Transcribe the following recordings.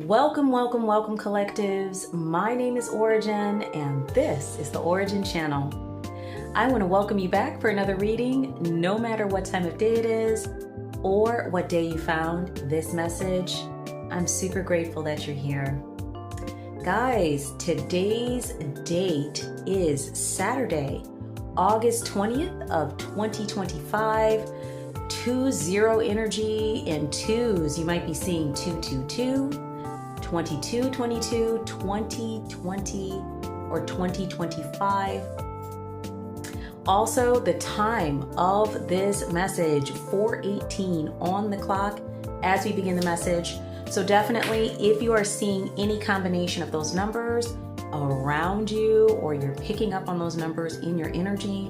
Welcome, welcome, welcome, collectives. My name is Ora-gen, and this is the Ora-gen Channel. I want to welcome you back for another reading, no matter what time of day it is or what day you found this message. I'm super grateful that you're here. Guys, today's date is Saturday, August 20th of 2025. 2-0 energy in twos. You might be seeing 222, 2222, 2020, or 2025. Also, the time of this message, 4:18 on the clock as we begin the message. So definitely, if you are seeing any combination of those numbers around you, or you're picking up on those numbers in your energy,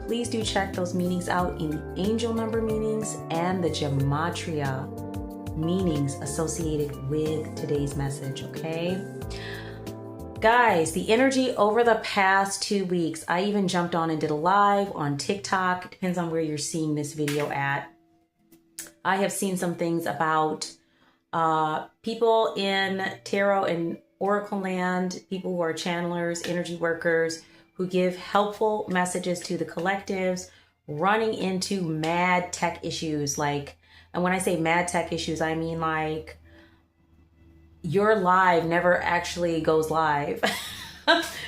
please do check those meanings out in the angel number meanings and the gematria meanings associated with today's message, okay? Guys, the energy over the past 2 weeks, I even jumped on and did a live on TikTok. It depends on where you're seeing this video at. I have seen some things about people in tarot and oracle land, people who are channelers, energy workers, who give helpful messages to the collectives, running into mad tech issues. And when I say mad tech issues, I mean like your live never actually goes live.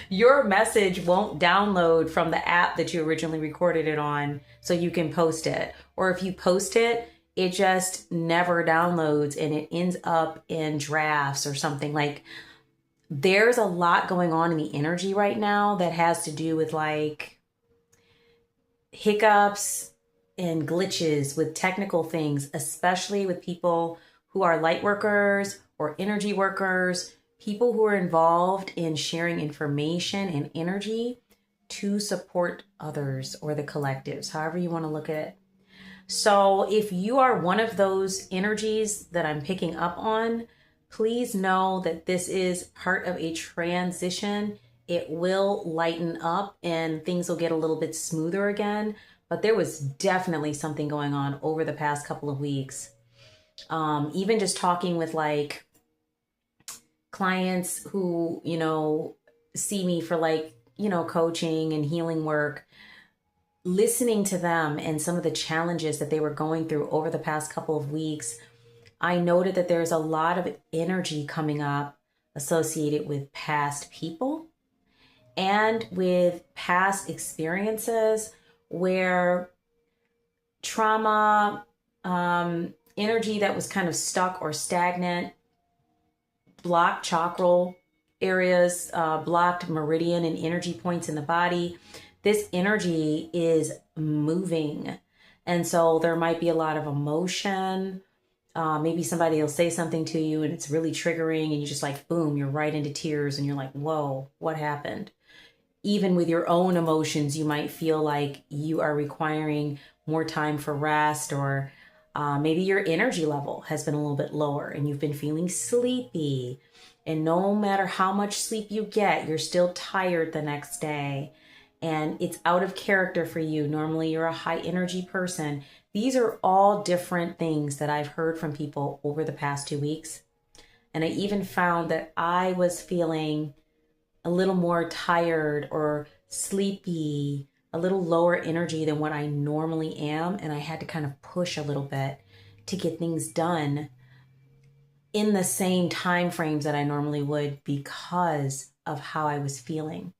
Your message won't download from the app that you originally recorded it on so you can post it. Or if you post it, it just never downloads and it ends up in drafts or something. Like, there's a lot going on in the energy right now that has to do with like hiccups and glitches with technical things, especially with people who are light workers or energy workers, people who are involved in sharing information and energy to support others or the collectives, however you want to look at it. So if you are one of those energies that I'm picking up on, please know that this is part of a transition. It will lighten up and things will get a little bit smoother again. But there was definitely something going on over the past couple of weeks. Even just talking with like clients who, see me for coaching and healing work, listening to them and some of the challenges that they were going through over the past couple of weeks, I noted that there's a lot of energy coming up associated with past people and with past experiences where trauma, energy that was kind of stuck or stagnant, blocked chakral areas, blocked meridian and energy points in the body. This energy is moving. And so there might be a lot of emotion. Maybe somebody will say something to you and it's really triggering and you just like, boom, you're right into tears and you're like, whoa, what happened? Even with your own emotions, you might feel like you are requiring more time for rest, or maybe your energy level has been a little bit lower and you've been feeling sleepy. And no matter how much sleep you get, you're still tired the next day. And it's out of character for you. Normally you're a high energy person. These are all different things that I've heard from people over the past 2 weeks. And I even found that I was feeling a little more tired or sleepy, a little lower energy than what I normally am. And I had to kind of push a little bit to get things done in the same time frames that I normally would because of how I was feeling.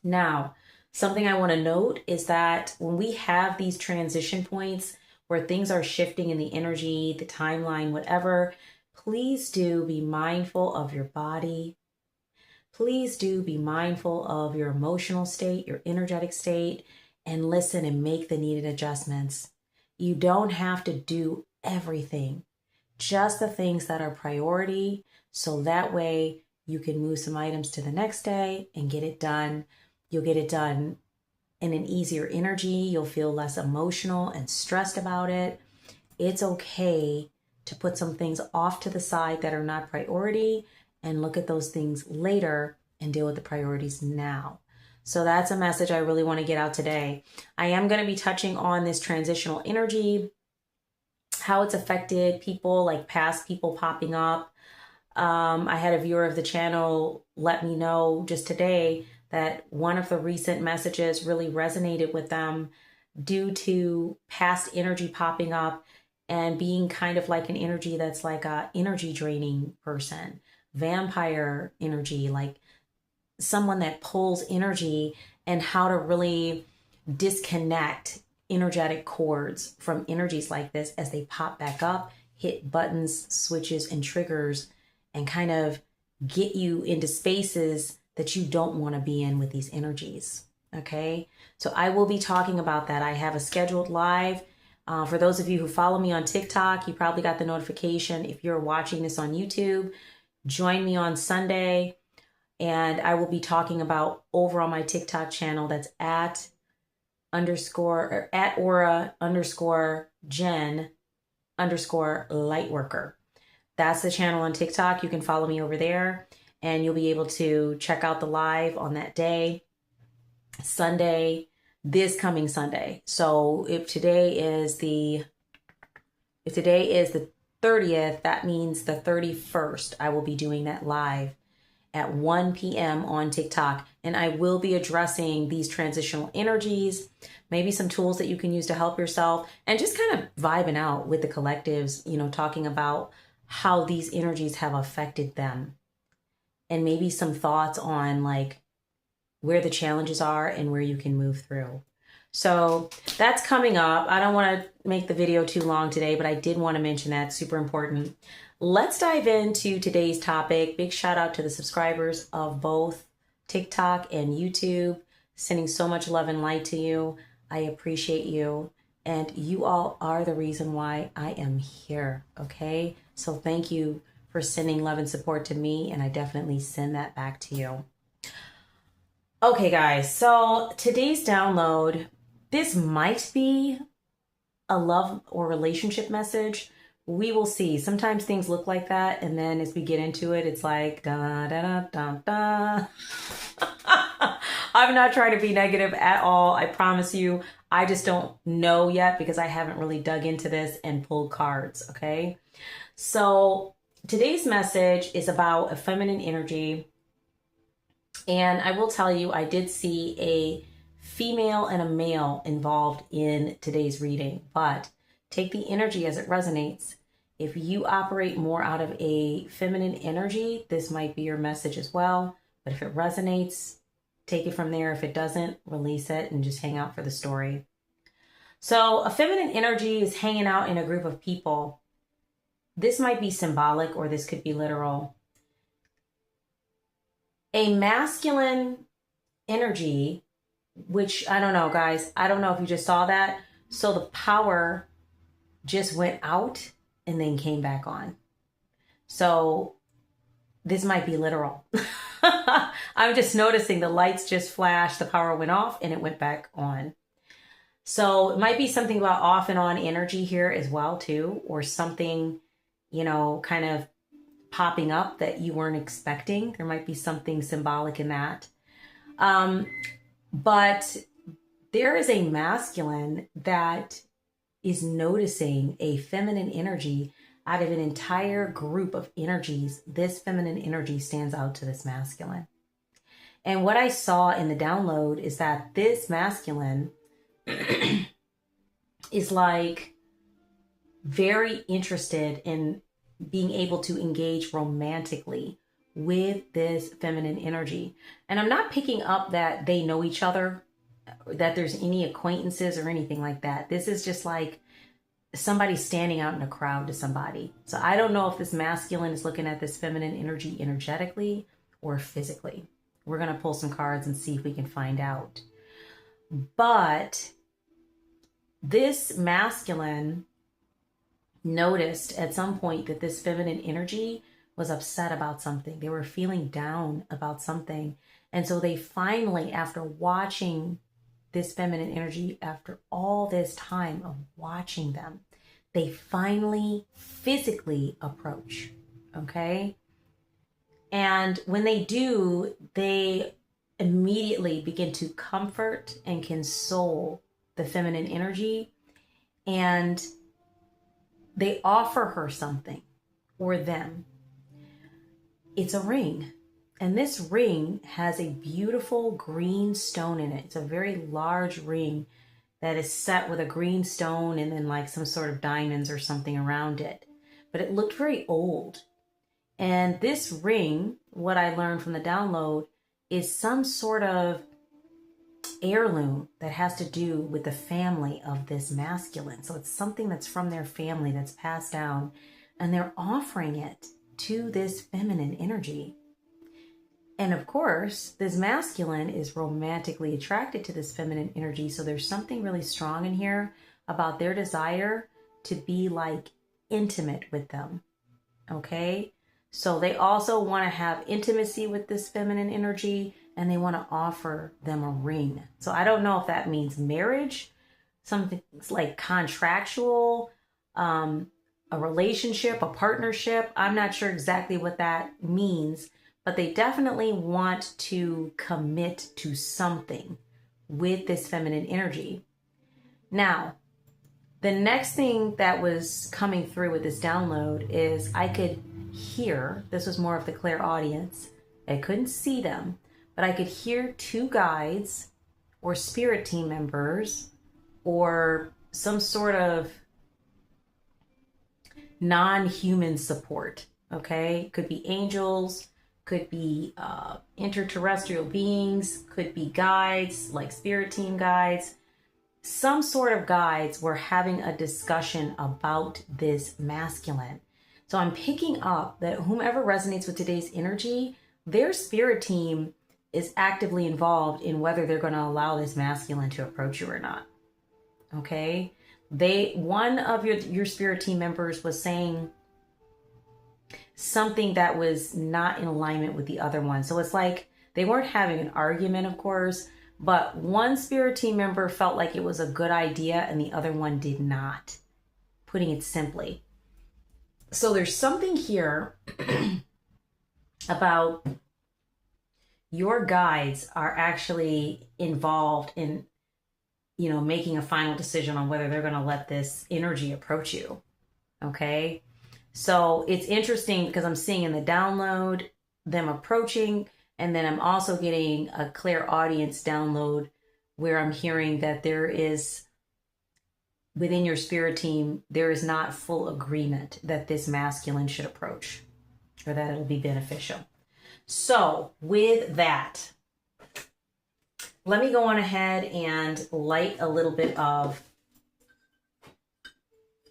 Now, something I want to note is that when we have these transition points where things are shifting in the energy, the timeline, whatever, please do be mindful of your body. Please do be mindful of your emotional state, your energetic state, and listen and make the needed adjustments. You don't have to do everything, just the things that are priority. So that way you can move some items to the next day and get it done. You'll get it done in an easier energy. You'll feel less emotional and stressed about it. It's okay to put some things off to the side that are not priority and look at those things later and deal with the priorities now. So that's a message I really want to get out today. I am going to be touching on this transitional energy, how it's affected people, like past people popping up, I had a viewer of the channel let me know just today that one of the recent messages really resonated with them due to past energy popping up and being kind of like an energy that's like a energy draining person, vampire energy, like someone that pulls energy, and how to really disconnect energetic cords from energies like this as they pop back up, hit buttons, switches, and triggers, and kind of get you into spaces that you don't want to be in with these energies. Okay, so I will be talking about that. I have a scheduled live. For those of you who follow me on TikTok, you probably got the notification. If you're watching this on YouTube, join me on Sunday. And I will be talking about over on my TikTok channel that's at Ora_Gen_Lightworker. That's the channel on TikTok. You can follow me over there and you'll be able to check out the live on that day, Sunday, this coming Sunday. So if today is the 30th, that means the 31st, I will be doing that live at 1 p.m. on TikTok. And I will be addressing these transitional energies, maybe some tools that you can use to help yourself, and just kind of vibing out with the collectives, talking about how these energies have affected them. And maybe some thoughts on like where the challenges are and where you can move through. So that's coming up. I don't want to make the video too long today, but I did want to mention that. Super important. Let's dive into today's topic. Big shout out to the subscribers of both TikTok and YouTube. Sending so much love and light to you. I appreciate you. And you all are the reason why I am here. Okay. So thank you for sending love and support to me. And I definitely send that back to you. Okay, guys. So today's download, this might be a love or relationship message. We will see. Sometimes things look like that. And then as we get into it, it's like, da, da, da, da, da. I'm not trying to be negative at all. I promise you. I just don't know yet because I haven't really dug into this and pulled cards. Okay. So today's message is about a feminine energy. And I will tell you, I did see a female and a male involved in today's reading, but take the energy as it resonates. If you operate more out of a feminine energy, this might be your message as well. But if it resonates, take it from there. If it doesn't, release it and just hang out for the story. So a feminine energy is hanging out in a group of people. This might be symbolic or this could be literal. A masculine energy, which I don't know, guys. I don't know if you just saw that. So the power just went out and then came back on. So this might be literal. I'm just noticing the lights just flashed, the power went off and it went back on. So it might be something about off and on energy here as well too, or something, kind of popping up that you weren't expecting. There might be something symbolic in that. But there is a masculine that is noticing a feminine energy out of an entire group of energies. This feminine energy stands out to this masculine. And what I saw in the download is that this masculine is like very interested in being able to engage romantically with this feminine energy. And I'm not picking up that they know each other, that there's any acquaintances or anything like that. This is just like somebody standing out in a crowd to somebody. So I don't know if this masculine is looking at this feminine energy energetically or physically. We're going to pull some cards and see if we can find out. But this masculine noticed at some point that this feminine energy was upset about something. They were feeling down about something. And so they finally, after watching this feminine energy, after all this time of watching them, they finally physically approach. Okay. And when they do, they immediately begin to comfort and console the feminine energy. And they offer her something, or them. it's a ring. And this ring has a beautiful green stone in it. It's a very large ring that is set with a green stone and then like some sort of diamonds or something around it. But it looked very old. And this ring, what I learned from the download, is some sort of heirloom that has to do with the family of this masculine. So it's something that's from their family that's passed down, and they're offering it to this feminine energy. And of course, this masculine is romantically attracted to this feminine energy. So there's something really strong in here about their desire to be like intimate with them. Okay. So they also want to have intimacy with this feminine energy, and they want to offer them a ring. So I don't know if that means marriage, something like contractual, a relationship, a partnership. I'm not sure exactly what that means, but they definitely want to commit to something with this feminine energy. Now, the next thing that was coming through with this download is I could hear, this was more of the clairaudience, I couldn't see them, but I could hear two guides or spirit team members or some sort of non-human support. Okay, could be angels, could be interterrestrial beings, could be guides like spirit team guides. Some sort of guides were having a discussion about this masculine. So I'm picking up that whomever resonates with today's energy, their spirit team is actively involved in whether they're going to allow this masculine to approach you or not. Okay. One of your spirit team members was saying something that was not in alignment with the other one. So it's like they weren't having an argument, of course, but one spirit team member felt like it was a good idea and the other one did not, putting it simply. So there's something here about your guides are actually involved in, making a final decision on whether they're going to let this energy approach you. Okay. So it's interesting because I'm seeing in the download them approaching, and then I'm also getting a clairaudience download where I'm hearing that there is, within your spirit team, there is not full agreement that this masculine should approach or that it'll be beneficial. So with that, let me go on ahead and light a little bit of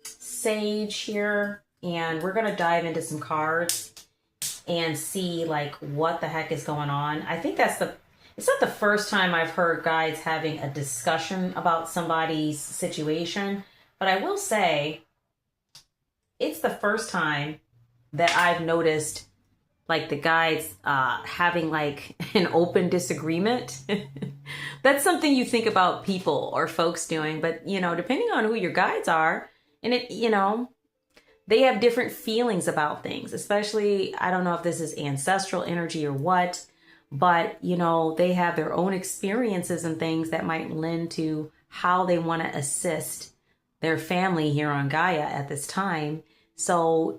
sage here, and we're going to dive into some cards and see like what the heck is going on. I think it's not the first time I've heard guides having a discussion about somebody's situation, but I will say it's the first time that I've noticed like the guides having like an open disagreement. That's something you think about people or folks doing, but depending on who your guides are, and they have different feelings about things, especially, I don't know if this is ancestral energy or what, but they have their own experiences and things that might lend to how they want to assist their family here on Gaia at this time. So,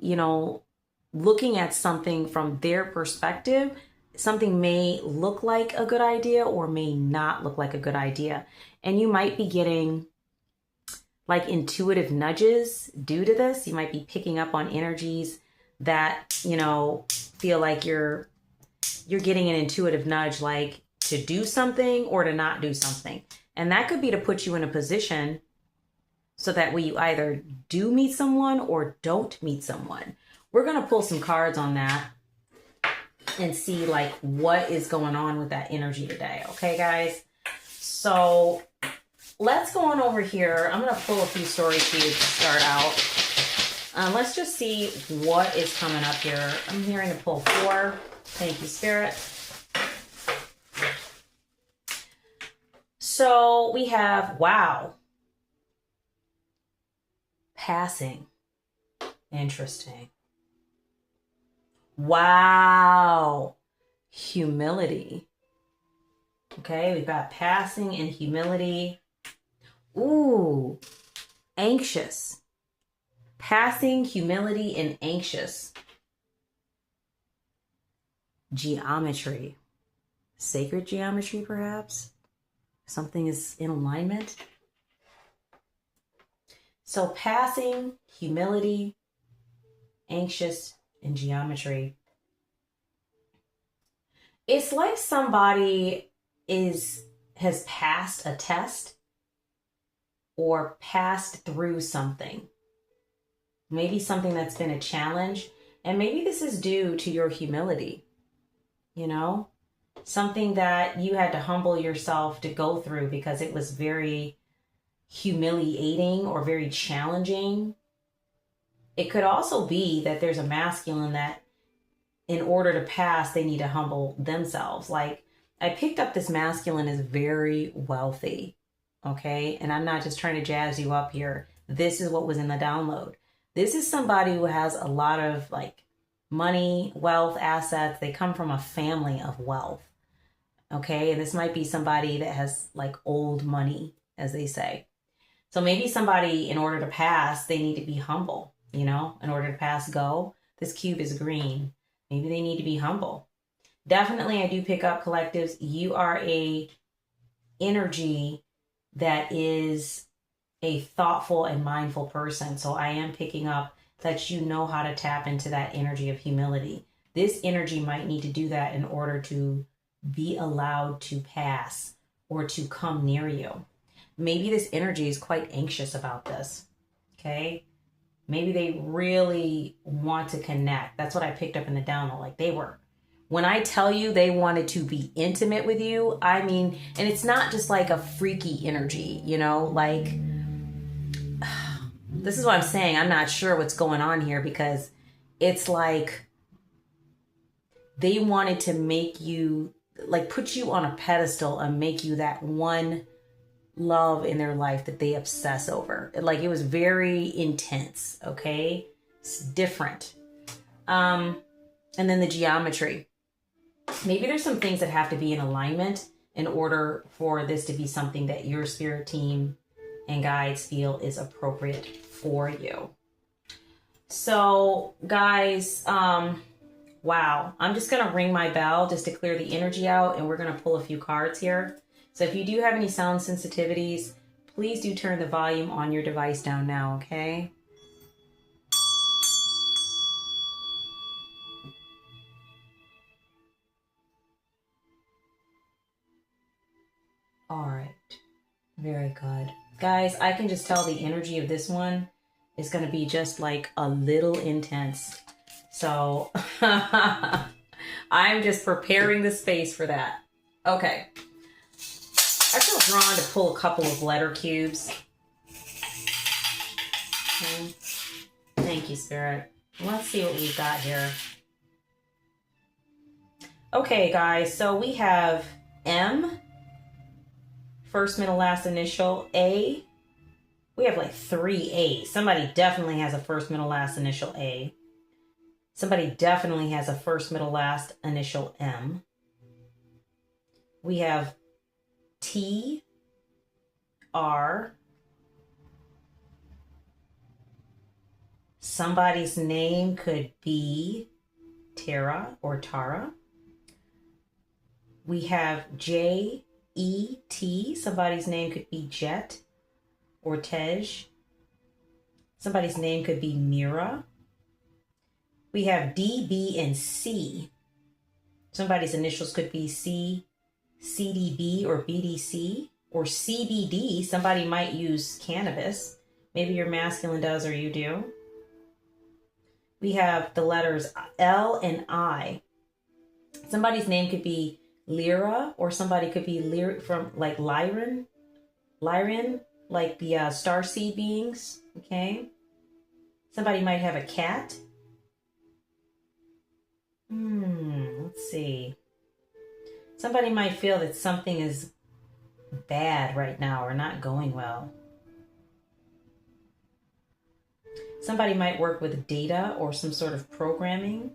looking at something from their perspective, something may look like a good idea or may not look like a good idea. And you might be getting like intuitive nudges due to this. You might be picking up on energies that, feel like you're getting an intuitive nudge, like to do something or to not do something. And that could be to put you in a position so that way you either do meet someone or don't meet someone. We're going to pull some cards on that and see like what is going on with that energy today. Okay, guys? So let's go on over here. I'm going to pull a few stories for you to start out. Let's just see what is coming up here. I'm hearing to pull 4. Thank you, Spirit. So we have, wow. Passing. Interesting. Wow. Humility. Okay, we've got passing and humility. Ooh, anxious. Passing, humility, and anxious. geometry. Sacred geometry, perhaps? Something is in alignment. So passing, humility, anxious, and geometry. It's like somebody has passed a test or passed through something. Maybe something that's been a challenge. And maybe this is due to your humility, you know? Something that you had to humble yourself to go through because it was very humiliating or very challenging. It could also be that there's a masculine that in order to pass, they need to humble themselves. Like, I picked up this masculine is very wealthy, okay? And I'm not just trying to jazz you up here. This is what was in the download. This is somebody who has a lot of like money, wealth, assets. They come from a family of wealth, okay? And this might be somebody that has like old money, as they say. So maybe somebody, in order to pass, they need to be humble, you know, in order to pass go. This cube is green. Maybe they need to be humble. Definitely, I do pick up collectives. You are a energy that is a thoughtful and mindful person. So I am picking up that you know how to tap into that energy of humility. This energy might need to do that in order to be allowed to pass or to come near you. Maybe this energy is quite anxious about this, okay? Maybe they really want to connect. That's what I picked up in the download. Like they were, when I tell you they wanted to be intimate with you, I mean, and it's not just like a freaky energy, you know, like this is what I'm saying. I'm not sure what's going on here because it's like they wanted to make you, like put you on a pedestal and make you that one love in their life that they obsess over. Like it was very intense, okay? It's different. And then the geometry. Maybe there's some things that have to be in alignment in order for this to be something that your spirit team and guides feel is appropriate for you. So guys, wow. I'm just going to ring my bell just to clear the energy out, and we're going to pull a few cards here. So if you do have any sound sensitivities, please do turn the volume on your device down now, okay? All right. Very good. Guys, I can just tell the energy of this one is going to be just like a little intense. So I'm just preparing the space for that. Okay. I feel drawn to pull a couple of letter cubes. Okay. Thank you, Spirit. Let's see what we've got here. Okay, guys. So we have M, first, middle, last initial, A. We have like 3 A's. Somebody definitely has a first, middle, last initial A. Somebody definitely has a first, middle, last initial M. We have T, R. Somebody's name could be Tara or Tara. We have J, E, T. Somebody's name could be Jet or Tej. Somebody's name could be Mira. We have D, B, and C. Somebody's initials could be C, CDB or BDC, or CBD. Somebody might use cannabis. Maybe your masculine does or you do. We have the letters L and I. Somebody's name could be Lyra, or somebody could be from like Lyran, like the starseed beings, okay? Somebody might have a cat. Let's see. Somebody might feel that something is bad right now or not going well. Somebody might work with data or some sort of programming.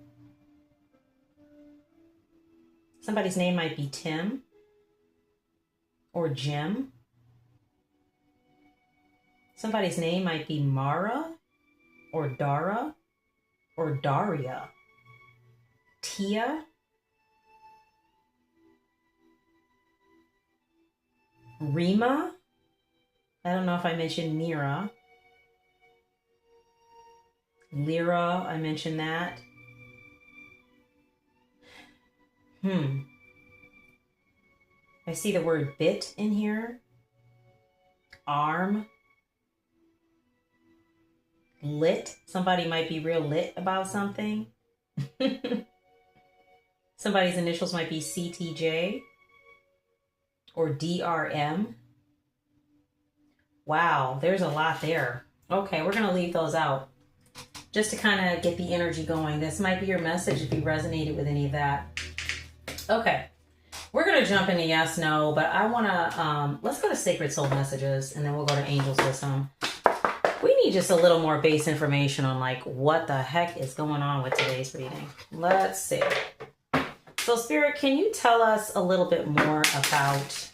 Somebody's name might be Tim or Jim. Somebody's name might be Mara or Dara or Daria. Tia Rima. I don't know if I mentioned Mira. Lyra, I mentioned that. I see the word bit in here. Arm. Lit. Somebody might be real lit about something. Somebody's initials might be CTJ or DRM. Wow, there's a lot there. Okay, we're going to leave those out just to kind of get the energy going. This might be your message if you resonated with any of that. Okay, we're going to jump into yes, no, but I want to, let's go to Sacred Soul Messages, and then we'll go to Angels Wisdom. We need just a little more base information on like what the heck is going on with today's reading. Let's see. So Spirit, can you tell us a little bit more about,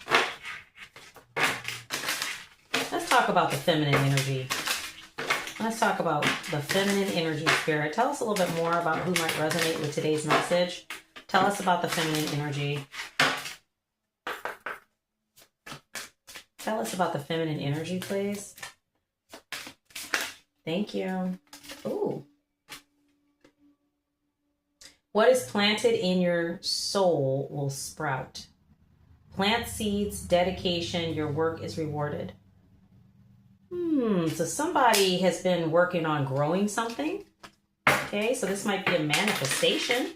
let's talk about the feminine energy. Let's talk about the feminine energy, Spirit. Tell us a little bit more about who might resonate with today's message. Tell us about the feminine energy. Tell us about the feminine energy, please. Thank you. Ooh. What is planted in your soul will sprout. Plant seeds, dedication, your work is rewarded. So somebody has been working on growing something. Okay, so this might be a manifestation.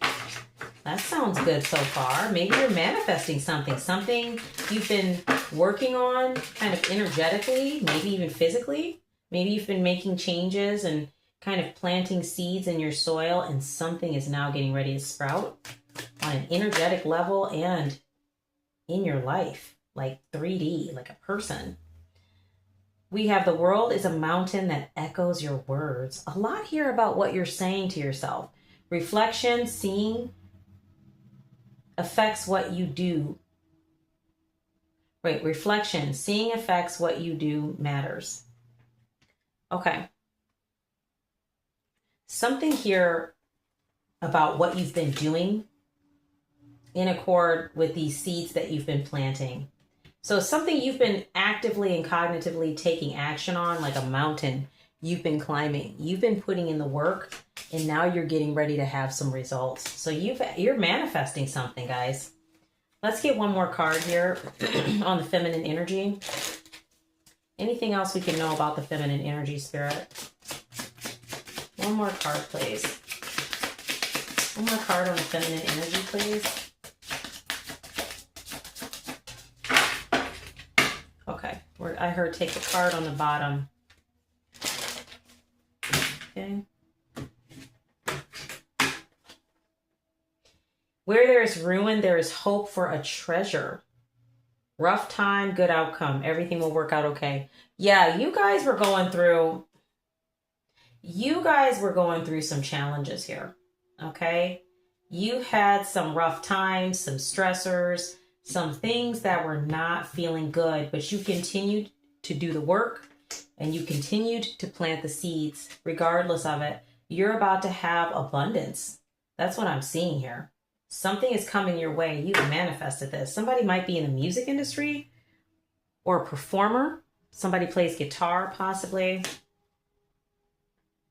That sounds good so far. Maybe you're manifesting something you've been working on kind of energetically, maybe even physically. Maybe you've been making changes and kind of planting seeds in your soil, and something is now getting ready to sprout on an energetic level and in your life, like 3D, like a person. We have the world is a mountain that echoes your words. A lot here about what you're saying to yourself. Reflection, seeing affects what you do. Right, reflection, seeing affects what you do matters. Okay. Something here about what you've been doing in accord with these seeds that you've been planting. So something you've been actively and cognitively taking action on, like a mountain you've been climbing. You've been putting in the work, and now you're getting ready to have some results. So you're manifesting something, guys. Let's get one more card here on the feminine energy. Anything else we can know about the feminine energy, Spirit? One more card, please. One more card on the feminine energy, please. Okay, I heard take the card on the bottom. Okay. Where there is ruin, there is hope for a treasure. Rough time, good outcome. Everything will work out okay. Yeah, you guys were going through some challenges here. Okay? You had some rough times, some stressors, some things that were not feeling good, but you continued to do the work and you continued to plant the seeds regardless of it. You're about to have abundance. That's what I'm seeing here. Something is coming your way. You've manifested this. Somebody might be in the music industry or a performer. Somebody plays guitar, possibly.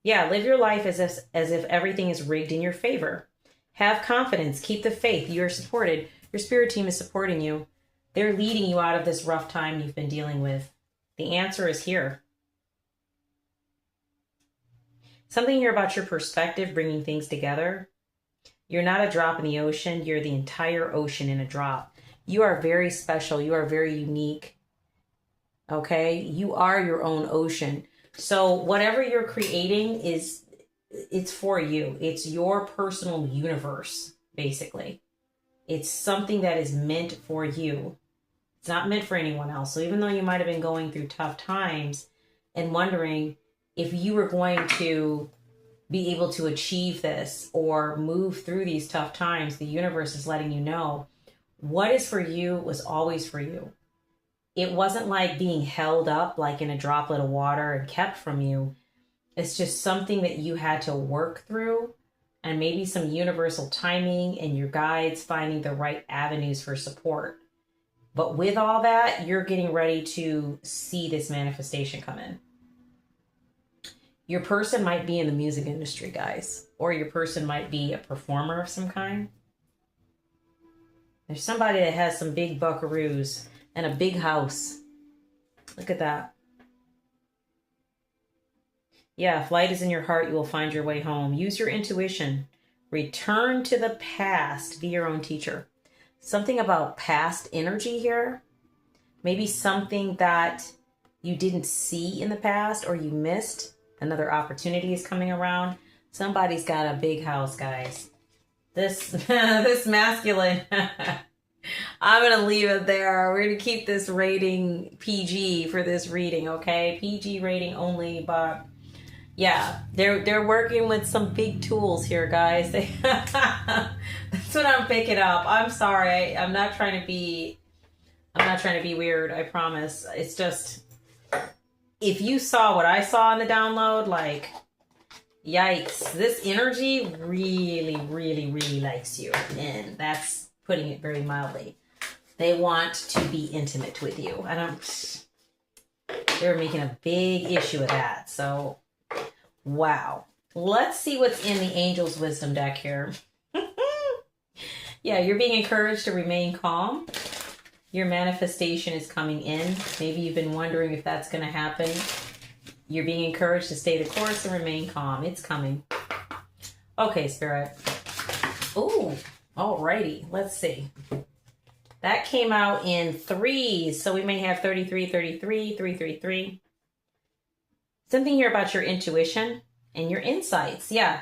Yeah, live your life as if everything is rigged in your favor. Have confidence. Keep the faith. You're supported. Your spirit team is supporting you. They're leading you out of this rough time you've been dealing with. The answer is here. Something here about your perspective, bringing things together. You're not a drop in the ocean. You're the entire ocean in a drop. You are very special. You are very unique. Okay? You are your own ocean. So whatever you're creating it's for you. It's your personal universe, basically. It's something that is meant for you. It's not meant for anyone else. So even though you might have been going through tough times and wondering if you were going to be able to achieve this or move through these tough times, the universe is letting you know what is for you was always for you. It wasn't like being held up like in a droplet of water and kept from you. It's just something that you had to work through, and maybe some universal timing and your guides finding the right avenues for support. But with all that, you're getting ready to see this manifestation come in. Your person might be in the music industry, guys, or your person might be a performer of some kind. There's somebody that has some big buckaroos and a big house. Look at that. Yeah, if light is in your heart, you will find your way home. Use your intuition. Return to the past. Be your own teacher. Something about past energy here. Maybe something that you didn't see in the past or you missed. Another opportunity is coming around. Somebody's got a big house, guys. This masculine. I'm going to leave it there. We're going to keep this rating PG for this reading, okay? PG rating only, but yeah, they're working with some big tools here, guys. That's what I'm picking up. I'm sorry. I'm not trying to be weird, I promise. It's just, if you saw what I saw in the download, like, yikes, this energy really, really, really likes you. And that's putting it very mildly. They want to be intimate with you. They're making a big issue of that. So, wow. Let's see what's in the Angel's Wisdom deck here. Yeah, you're being encouraged to remain calm. Your manifestation is coming in. Maybe you've been wondering if that's going to happen. You're being encouraged to stay the course and remain calm. It's coming. Okay, Spirit. Ooh, alrighty. Let's see. That came out in threes. So we may have 33, 33, 333. Something here about your intuition and your insights. Yeah.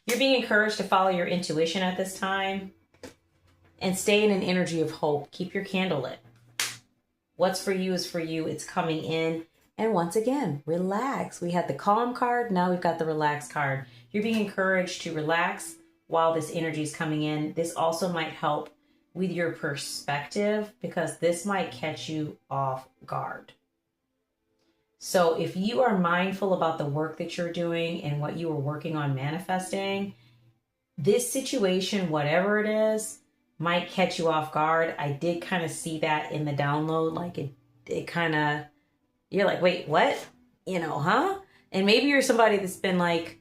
You're being encouraged to follow your intuition at this time. And stay in an energy of hope. Keep your candle lit. What's for you is for you. It's coming in. And once again, relax. We had the calm card. Now we've got the relax card. You're being encouraged to relax while this energy is coming in. This also might help with your perspective because this might catch you off guard. So if you are mindful about the work that you're doing and what you are working on manifesting, this situation, whatever it is, might catch you off guard. I did kind of see that in the download. Like it kind of, you're like, wait, what? Huh? And maybe you're somebody that's been like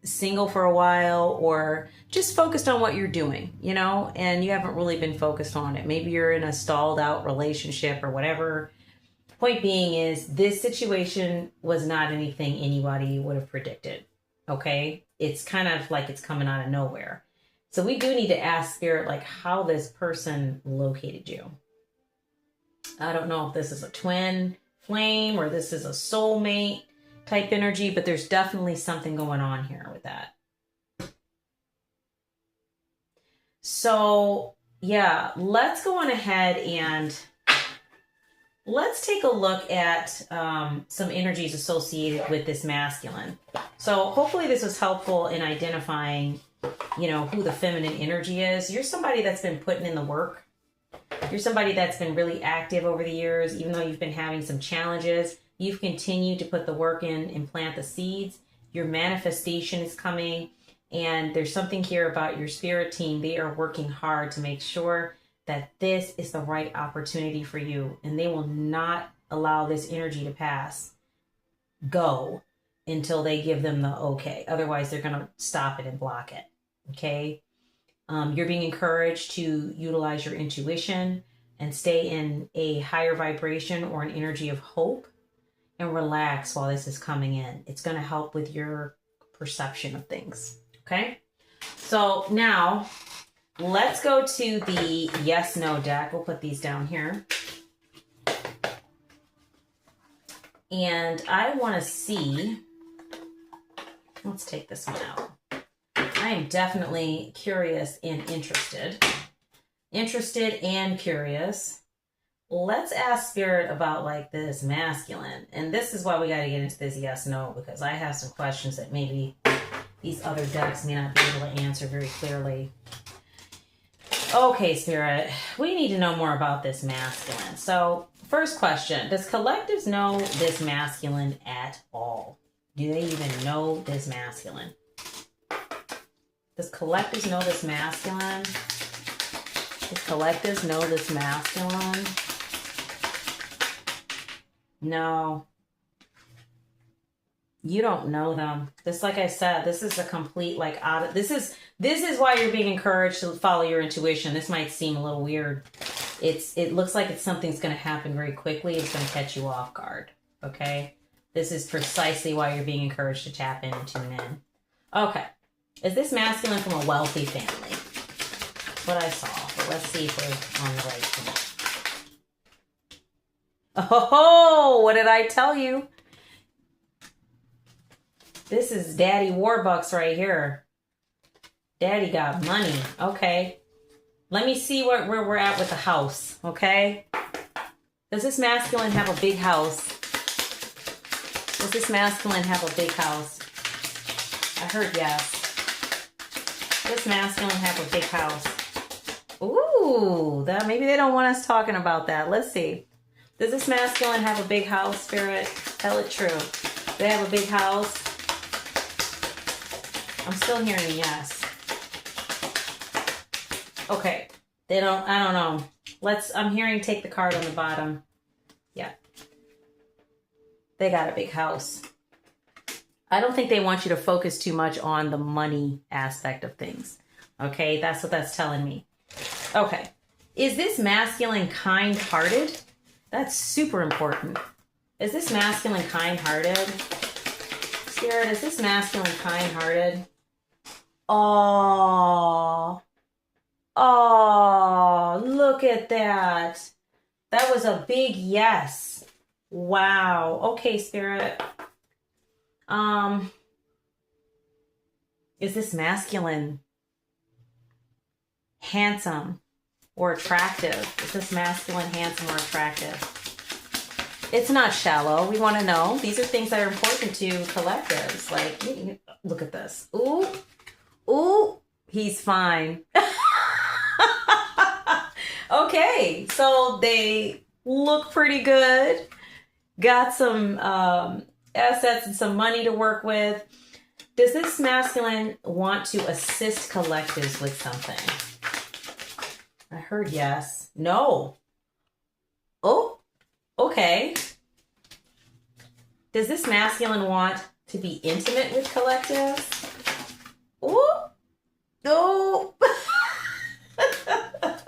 single for a while or just focused on what you're doing, and you haven't really been focused on it. Maybe you're in a stalled out relationship or whatever. Point being is this situation was not anything anybody would have predicted. Okay. It's kind of like it's coming out of nowhere. So we do need to ask Spirit, like, how this person located you. I don't know if this is a twin flame or this is a soulmate type energy, but there's definitely something going on here with that. So, yeah, let's go on ahead and let's take a look at some energies associated with this masculine. So hopefully this was helpful in identifying who the feminine energy is. You're somebody that's been putting in the work. You're somebody that's been really active over the years. Even though you've been having some challenges, you've continued to put the work in and plant the seeds. Your manifestation is coming. And there's something here about your spirit team. They are working hard to make sure that this is the right opportunity for you. And they will not allow this energy to go until they give them the okay. Otherwise, they're going to stop it and block it. Okay. You're being encouraged to utilize your intuition and stay in a higher vibration or an energy of hope and relax while this is coming in. It's going to help with your perception of things. Okay. So now let's go to the yes, no deck. We'll put these down here. And I want to see, let's take this one out. I am definitely curious and interested. Interested and curious. Let's ask Spirit about like this masculine. And this is why we got to get into this yes, no, because I have some questions that maybe these other decks may not be able to answer very clearly. Okay, Spirit, we need to know more about this masculine. So first question, does collectives know this masculine at all? Do they even know this masculine? Does collectives know this masculine? Does collectives know this masculine? No, you don't know them. This, like I said, this is a complete like out of, this is why you're being encouraged to follow your intuition. This might seem a little weird. It looks like it's something's going to happen very quickly. It's going to catch you off guard. Okay? This is precisely why you're being encouraged to tap in and tune in. Okay. Is this masculine from a wealthy family? What I saw. But let's see if we're on the right track. Oh, what did I tell you? This is Daddy Warbucks right here. Daddy got money. Okay. Let me see where we're at with the house. Okay. Does this masculine have a big house? Does this masculine have a big house? I heard yes. Does this masculine have a big house? Ooh, that maybe they don't want us talking about that. Let's see. Does this masculine have a big house, Spirit? Tell it true. Do they have a big house? I'm still hearing yes. Okay. They don't, I don't know. I'm hearing take the card on the bottom. Yeah. They got a big house. I don't think they want you to focus too much on the money aspect of things. Okay, that's what that's telling me. Okay. Is this masculine kind-hearted? That's super important. Is this masculine kind-hearted? Spirit, is this masculine kind-hearted? Oh, look at that. That was a big yes. Wow. Okay, Spirit. Is this masculine handsome or attractive? Is this masculine handsome or attractive? It's not shallow. We want to know. These are things that are important to collectives. Like, look at this. Ooh. Ooh. He's fine. Okay. So they look pretty good. Got some assets and some money to work with. Does this masculine want to assist collectives with something? I heard yes. No. Oh, okay. Does this masculine want to be intimate with collectives? Oh, no.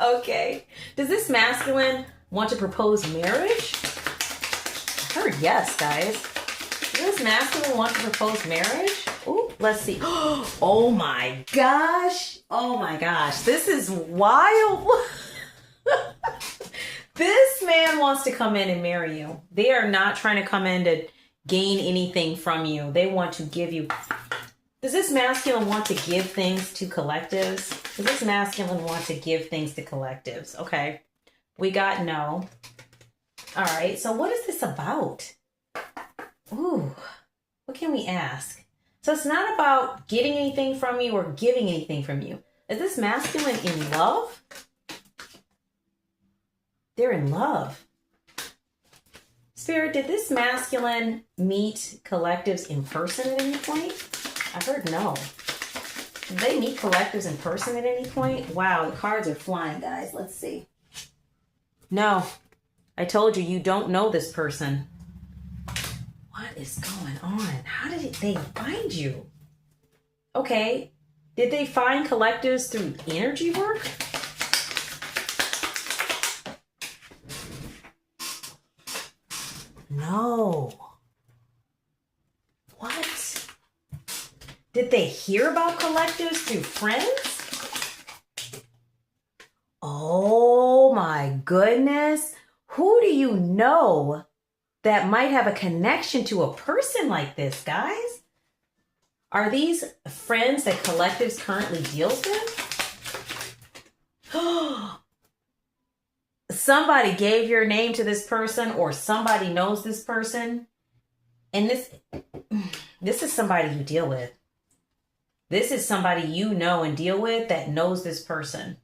Okay. Does this masculine want to propose marriage? I heard yes, guys. Does this masculine want to propose marriage? Ooh, let's see. Oh my gosh. Oh my gosh. This is wild. This man wants to come in and marry you. They are not trying to come in to gain anything from you. They want to give you. Does this masculine want to give things to collectives? Does this masculine want to give things to collectives? Okay. We got no. All right. So what is this about? Ooh. What can we ask? So it's not about getting anything from you or giving anything from you. Is this masculine in love? They're in love. Spirit, did this masculine meet collectives in person at any point? I heard no. Did they meet collectives in person at any point? Wow, the cards are flying, guys. Let's see. No. I told you, you don't know this person. What is going on? How did they find you? Okay. Did they find collectives through energy work? No. What? Did they hear about collectives through friends? Oh my goodness. Who do you know that might have a connection to a person like this, guys? Are these friends that collectives currently deals with? Somebody gave your name to this person or somebody knows this person. And this is somebody you deal with. This is somebody you know and deal with that knows this person.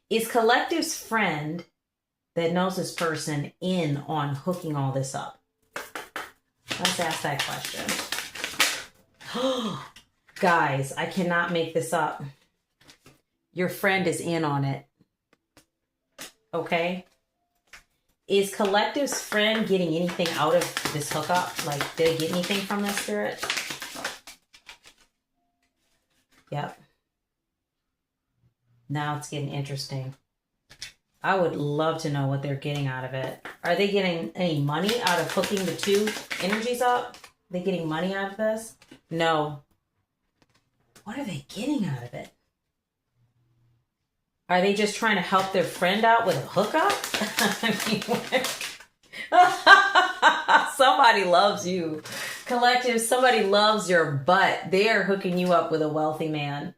Is collective's friend that knows this person in on hooking all this up? Let's ask that question. Guys, I cannot make this up. Your friend is in on it. Okay? Is Collective's friend getting anything out of this hookup? Like, did they get anything from this, Spirit? Yep. Now it's getting interesting. I would love to know what they're getting out of it. Are they getting any money out of hooking the two energies up? Are they getting money out of this? No. What are they getting out of it? Are they just trying to help their friend out with a hookup? Somebody loves you. Collective, somebody loves your butt. They are hooking you up with a wealthy man.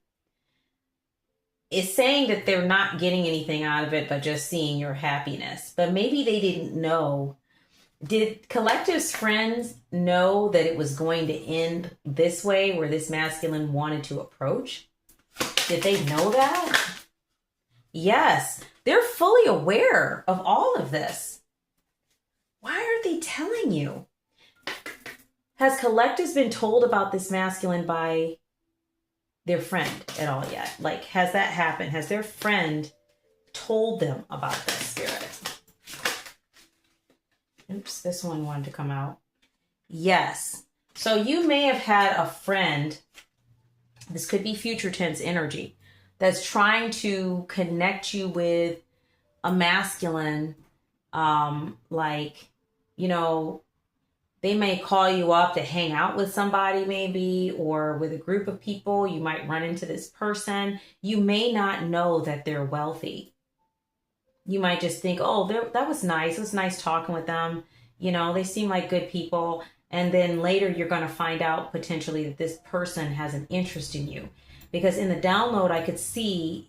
It's saying that they're not getting anything out of it but just seeing your happiness. But maybe they didn't know. Did Collective's friends know that it was going to end this way, where this masculine wanted to approach? Did they know that? Yes, they're fully aware of all of this. Why aren't they telling you? Has Collectives been told about this masculine by their friend at all yet? Like, has that happened? Has their friend told them about this, Spirit? Oops, this one wanted to come out. Yes. So you may have had a friend, this could be future tense energy, that's trying to connect you with a masculine, like, you know, they may call you up to hang out with somebody maybe, or with a group of people. You might run into this person. You may not know that they're wealthy. You might just think, oh, that was nice. It was nice talking with them. You know, they seem like good people. And then later you're going to find out potentially that this person has an interest in you. Because in the download, I could see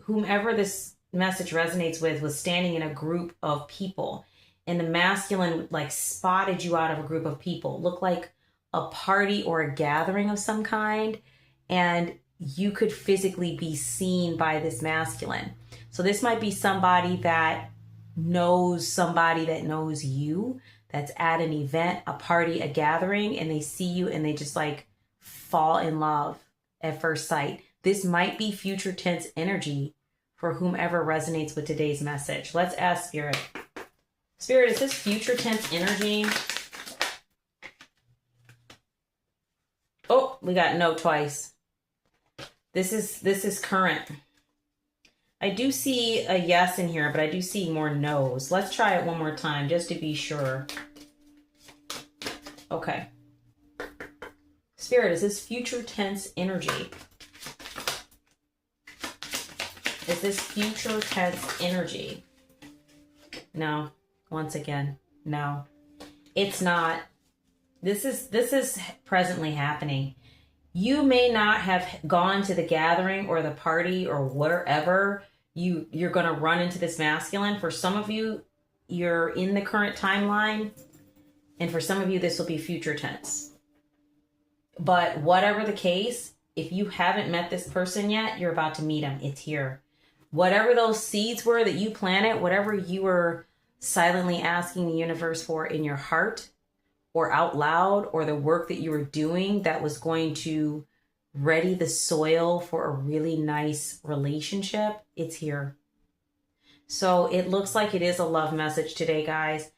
whomever this message resonates with was standing in a group of people. And the masculine like spotted you out of a group of people. Looked like a party or a gathering of some kind. And you could physically be seen by this masculine. So this might be somebody that knows you, that's at an event, a party, a gathering, and they see you and they just like fall in love at first sight. This might be future tense energy for whomever resonates with today's message. Let's ask Spirit. Spirit, is this future tense energy? Oh, we got no twice. This is current. I do see a yes in here, but I do see more no's. Let's try it one more time just to be sure. Okay. Spirit, is this future tense energy? Is this future tense energy? No. Once again, no. It's not. This is presently happening. You may not have gone to the gathering or the party or wherever you're going to run into this masculine. For some of you, you're in the current timeline. And for some of you, this will be future tense. But whatever the case, if you haven't met this person yet, you're about to meet him. It's here. Whatever those seeds were that you planted, whatever you were silently asking the universe for in your heart or out loud, or the work that you were doing that was going to ready the soil for a really nice relationship, it's here. So it looks like it is a love message today, guys.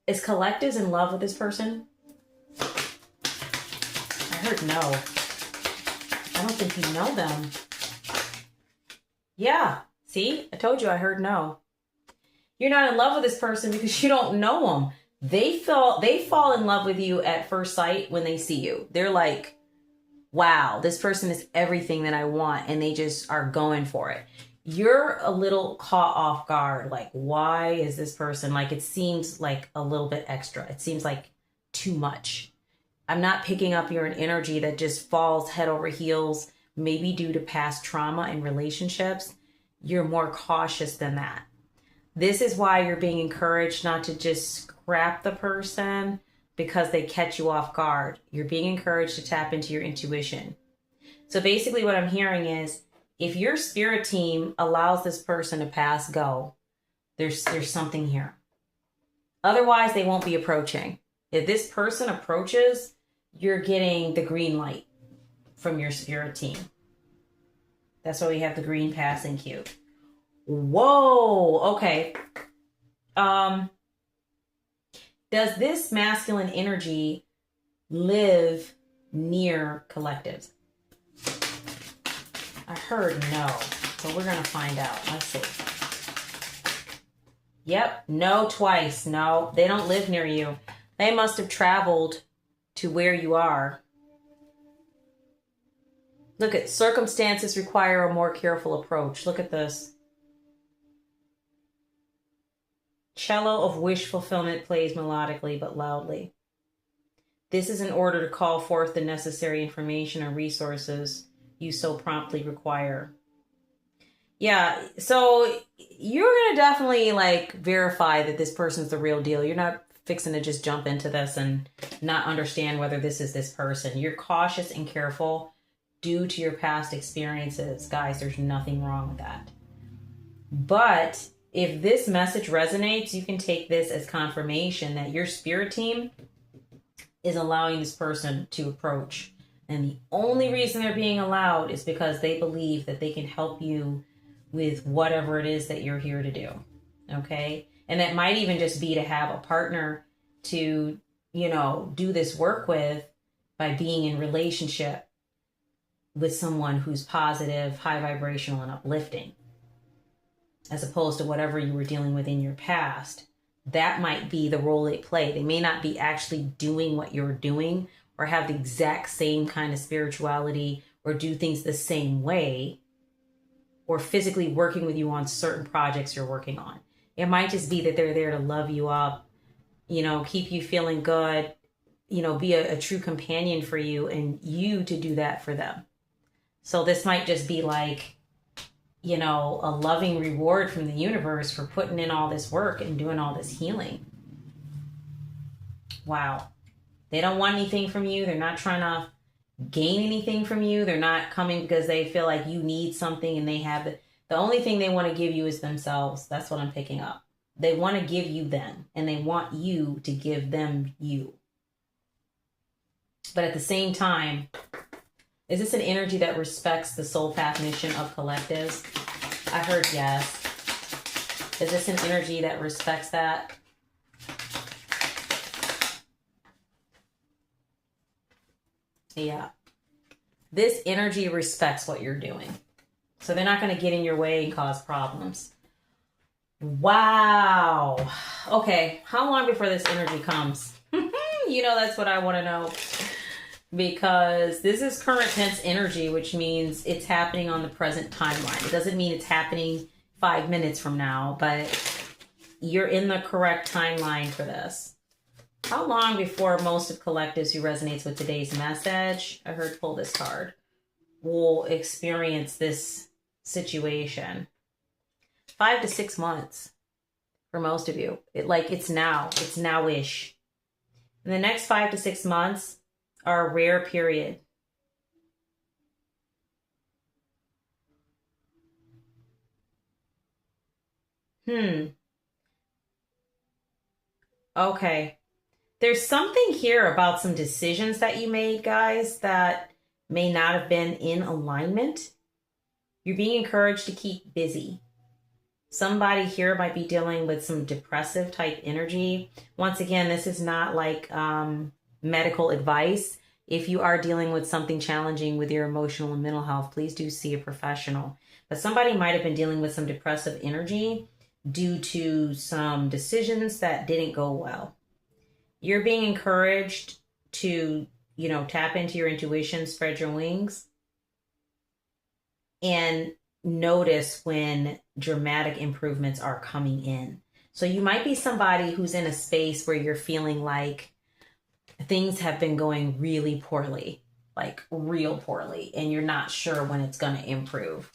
Is Collectives in love with this person? I heard no. I don't think you know them. Yeah. See? I told you I heard no. You're not in love with this person because you don't know them. They fall in love with you at first sight when they see you. They're like, wow, this person is everything that I want. And they just are going for it. You're a little caught off guard. Like, why is this person, like, it seems like a little bit extra. It seems like too much. I'm not picking up your energy that just falls head over heels, maybe due to past trauma and relationships. You're more cautious than that. This is why you're being encouraged not to just scrap the person because they catch you off guard. You're being encouraged to tap into your intuition. So basically what I'm hearing is, if your spirit team allows this person to pass go, there's something here. Otherwise, they won't be approaching. If this person approaches, you're getting the green light from your spirit team. That's why we have the green passing cue. Whoa, okay. Does this masculine energy live near collectives? I heard no, but we're going to find out. Let's see. Yep, no twice. No, they don't live near you. They must have traveled to where you are. Look at circumstances require a more careful approach. Look at this. Cello of wish fulfillment plays melodically but loudly. This is in order to call forth the necessary information and resources you so promptly require. Yeah, so you're going to definitely like verify that this person's the real deal. You're not fixing to just jump into this and not understand whether this is this person. You're cautious and careful due to your past experiences. Guys, there's nothing wrong with that. But if this message resonates, you can take this as confirmation that your spirit team is allowing this person to approach. And the only reason they're being allowed is because they believe that they can help you with whatever it is that you're here to do. Okay? And that might even just be to have a partner to, you know, do this work with by being in relationship with someone who's positive, high vibrational, and uplifting, as opposed to whatever you were dealing with in your past. That might be the role they play. They may not be actually doing what you're doing or have the exact same kind of spirituality or do things the same way or physically working with you on certain projects you're working on. It might just be that they're there to love you up, you know, keep you feeling good, you know, be a true companion for you and you to do that for them. So this might just be like, you know, a loving reward from the universe for putting in all this work and doing all this healing. Wow. They don't want anything from you. They're not trying to gain anything from you. They're not coming because they feel like you need something and they have it. The only thing they want to give you is themselves. That's what I'm picking up. They want to give you them and they want you to give them you. But at the same time, is this an energy that respects the soul path mission of collectives? I heard yes. Is this an energy that respects that? Yeah. This energy respects what you're doing. So they're not going to get in your way and cause problems. Wow. Okay. How long before this energy comes? You know, that's what I want to know. Because this is current tense energy, which means it's happening on the present timeline. It doesn't mean it's happening 5 minutes from now, but you're in the correct timeline for this. How long before most of collectives who resonates with today's message, I heard pull this card, will experience this situation? 5 to 6 months for most of you. It's now. It's now-ish. In the next 5 to 6 months, are a rare period. Okay. There's something here about some decisions that you made, guys, that may not have been in alignment. You're being encouraged to keep busy. Somebody here might be dealing with some depressive type energy. Once again, this is not like medical advice. If you are dealing with something challenging with your emotional and mental health, please do see a professional. But somebody might have been dealing with some depressive energy due to some decisions that didn't go well. You're being encouraged to, you know, tap into your intuition, spread your wings, and notice when dramatic improvements are coming in. So you might be somebody who's in a space where you're feeling like things have been going really poorly, like real poorly, and you're not sure when it's going to improve.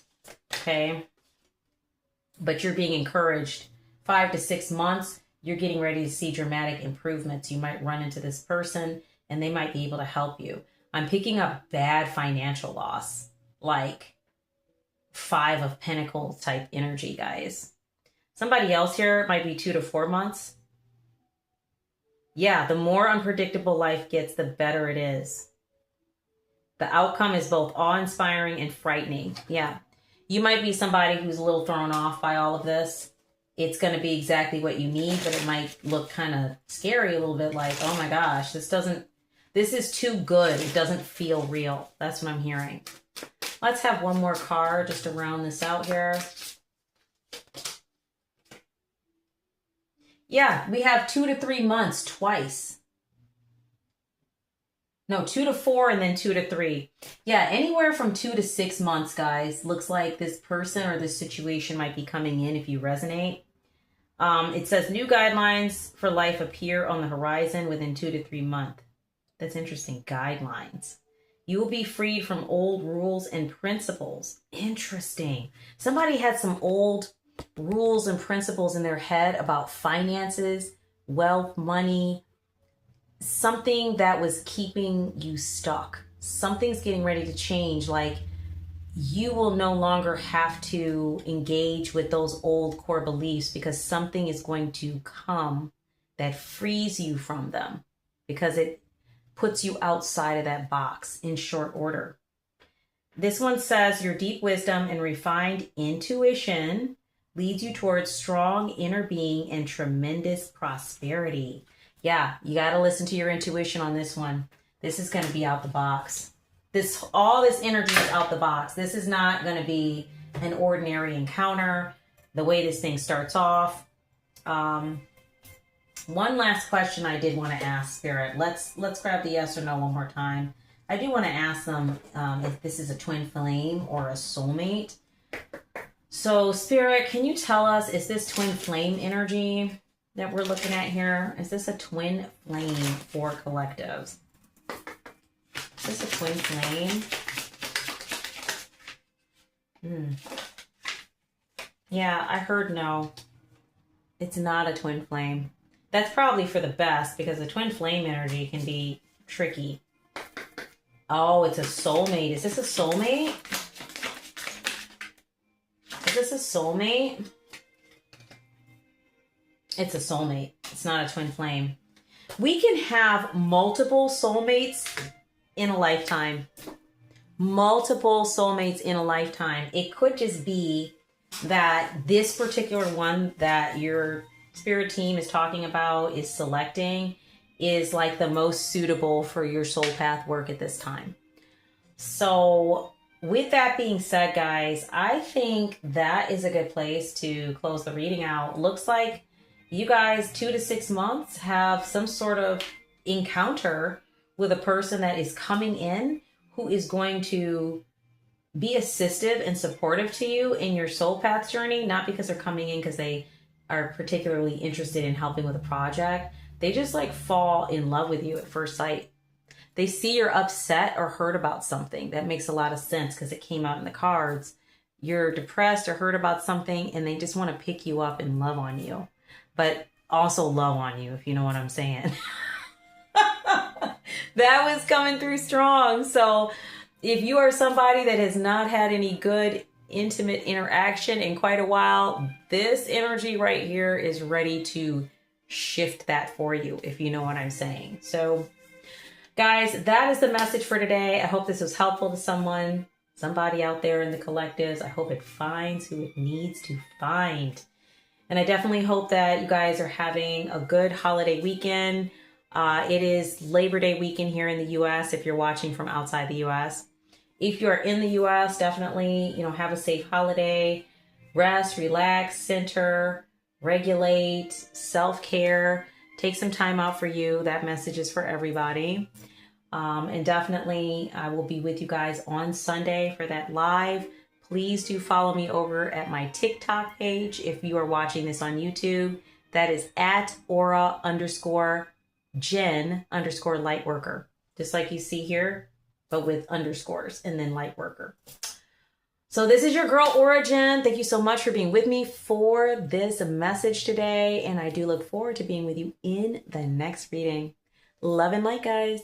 Okay. But you're being encouraged 5 to 6 months. You're getting ready to see dramatic improvements. You might run into this person and they might be able to help you. I'm picking up bad financial loss, like 5 of Pentacles type energy, guys. Somebody else here might be 2 to 4 months. Yeah, the more unpredictable life gets, the better it is. The outcome is both awe-inspiring and frightening. Yeah. You might be somebody who's a little thrown off by all of this. it's going to be exactly what you need, but it might look kind of scary a little bit, like, oh my gosh, this is too good. It doesn't feel real. That's what I'm hearing. Let's have one more card just to round this out here. Yeah, we have 2 to 3 months twice. No, 2 to 4 and then 2 to 3. Yeah, anywhere from 2 to 6 months, guys. Looks like this person or this situation might be coming in if you resonate. It says new guidelines for life appear on the horizon within 2 to 3 months. That's interesting. Guidelines. You will be freed from old rules and principles. Interesting. Somebody had some old rules and principles in their head about finances, wealth, money, something that was keeping you stuck. Something's getting ready to change. Like, you will no longer have to engage with those old core beliefs because something is going to come that frees you from them because it puts you outside of that box in short order. This one says your deep wisdom and refined intuition leads you towards strong inner being and tremendous prosperity. Yeah, you got to listen to your intuition on this one. This is going to be out the box. All this energy is out the box. This is not going to be an ordinary encounter. The way this thing starts off. One last question I did want to ask Spirit. Let's grab the yes or no one more time. I do want to ask them if this is a twin flame or a soulmate. So Spirit, can you tell us, is this twin flame energy that we're looking at here? Is this a twin flame for collectives? Is this a twin flame? Yeah, I heard no. It's not a twin flame. That's probably for the best because the twin flame energy can be tricky. Oh, it's a soulmate. Is this a soulmate? Is this a soulmate? It's a soulmate. It's not a twin flame. We can have multiple soulmates in a lifetime. Multiple soulmates in a lifetime. It could just be that this particular one that your spirit team is talking about, is selecting, is like the most suitable for your soul path work at this time. So with that being said, guys, I think that is a good place to close the reading out. Looks like you guys 2 to 6 months have some sort of encounter with a person that is coming in who is going to be assistive and supportive to you in your soul path journey, not because they're coming in because they are particularly interested in helping with a project. They just like fall in love with you at first sight. They see you're upset or hurt about something. That makes a lot of sense because it came out in the cards. You're depressed or hurt about something and they just want to pick you up and love on you, but also love on you, if you know what I'm saying. That was coming through strong. So if you are somebody that has not had any good intimate interaction in quite a while, this energy right here is ready to shift that for you, if you know what I'm saying. So guys, that is the message for today. I hope this was helpful to somebody out there in the collectives. I hope it finds who it needs to find. And I definitely hope that you guys are having a good holiday weekend. It is Labor Day weekend here in the U.S. if you're watching from outside the U.S. If you're in the U.S., definitely, have a safe holiday. Rest, relax, center, regulate, self-care. Take some time out for you. That message is for everybody. And definitely, I will be with you guys on Sunday for that live. Please do follow me over at my TikTok page if you are watching this on YouTube. That is at Ora_Gen_Lightworker. Just like you see here, but with underscores and then Lightworker. So this is your girl Ora-gen. Thank you so much for being with me for this message today. And I do look forward to being with you in the next reading. Love and light, guys.